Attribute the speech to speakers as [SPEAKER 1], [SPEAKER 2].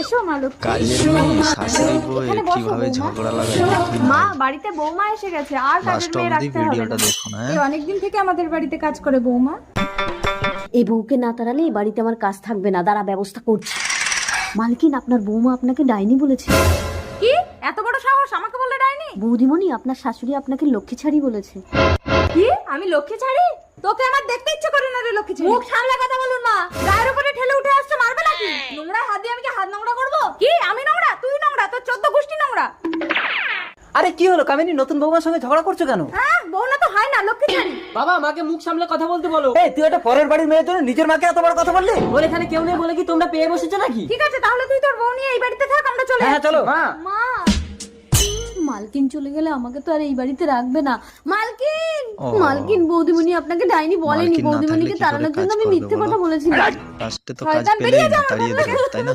[SPEAKER 1] এসো মা লক্ষ্মী।
[SPEAKER 2] কাজের মেয়ে শাশুড়ি বউ
[SPEAKER 1] এখানে বসো
[SPEAKER 2] কিভাবে
[SPEAKER 1] বৌমা।
[SPEAKER 2] ঝগড়া লাগায়
[SPEAKER 1] মা বাড়িতে বৌমা এসে গেছে, আর কাজের
[SPEAKER 2] লাস্ট
[SPEAKER 1] মেয়ে
[SPEAKER 2] অবধি
[SPEAKER 1] রাখতে হবে
[SPEAKER 2] ভিডিওটা
[SPEAKER 1] না।
[SPEAKER 2] দেখুন।
[SPEAKER 1] এই অনেকদিন থেকে আমাদের বাড়িতে কাজ করে বৌমা।
[SPEAKER 3] এই বউকে না তাড়ালে এই বাড়িতে আমার কাজ থাকবে না, দাঁড়া ব্যবস্থা করছি। মালকিন, আপনার বৌমা আপনাকে ডাইনি বলেছে।
[SPEAKER 1] কি এত বড় সাহস আমাকে বলে ডাইনি?
[SPEAKER 3] বৌদিমণি, আপনার শাশুড়ি আপনাকে লক্ষ্মী ছাড়ি বলেছে।
[SPEAKER 1] কি আমি লক্ষ্মী ছাড়ি? তোকে আমার দেখতে ইচ্ছে করে না রে লক্ষ্মী ছাড়ি। মুখ সামলে কথা বলুন মা। গায়ের উপরে ঠেলে উঠে আসছে, মারবে নাকি? নোংরা হাত দিয়ে আমি কি হাত নোংরা করব? কি আমি নোংরা? তুই নোংরা, তোর 14 গোষ্ঠী নোংরা।
[SPEAKER 4] আরে কি হলো কামিনী, নতুন বৌমার সঙ্গে ঝগড়া করছো কেন?
[SPEAKER 1] হ্যাঁ বউ না তো হয় না, লক্ষ্মী ছাড়ি।
[SPEAKER 5] বাবা, মাকে মুখ সামলে কথা বলতে বলো।
[SPEAKER 4] এই তুই একটা পরের বাড়ির মেয়ের জন্য নিজের মাকে এত বড় কথা বললি?
[SPEAKER 5] ওর এখানে কেউ নেই বলে কি তোমরা পেয়ে বসেছো নাকি?
[SPEAKER 1] ঠিক আছে তাহলে তুই তোর বউ নিয়ে এই বাড়িতে থাক, আমরা চলে
[SPEAKER 4] হ্যাঁ চলো।
[SPEAKER 5] মা,
[SPEAKER 1] মা
[SPEAKER 3] মালকিন চলে গেলে আমাকে তো আর এই বাড়িতে রাখবে না। মালকিন,
[SPEAKER 2] ও।
[SPEAKER 3] মালকিন, বৌদিমণি আপনাকে ডাইনি বলেনি।
[SPEAKER 2] মালকিন না থাকলে
[SPEAKER 3] বৌদিমণিকে
[SPEAKER 2] কি করে
[SPEAKER 3] তাড়ানোর
[SPEAKER 2] কাজ
[SPEAKER 3] জন্য আমি
[SPEAKER 2] করবে
[SPEAKER 3] মিথ্যে
[SPEAKER 2] বলো?
[SPEAKER 3] কথা বলেছিলাম।
[SPEAKER 2] লাস্টে তো কাজ
[SPEAKER 1] শয়তান
[SPEAKER 2] পেলেই
[SPEAKER 1] বেরিয়ে
[SPEAKER 2] না
[SPEAKER 1] যাও আমার
[SPEAKER 2] তাড়িয়ে
[SPEAKER 1] ঘর থেকে।
[SPEAKER 2] দেবে, তাই না?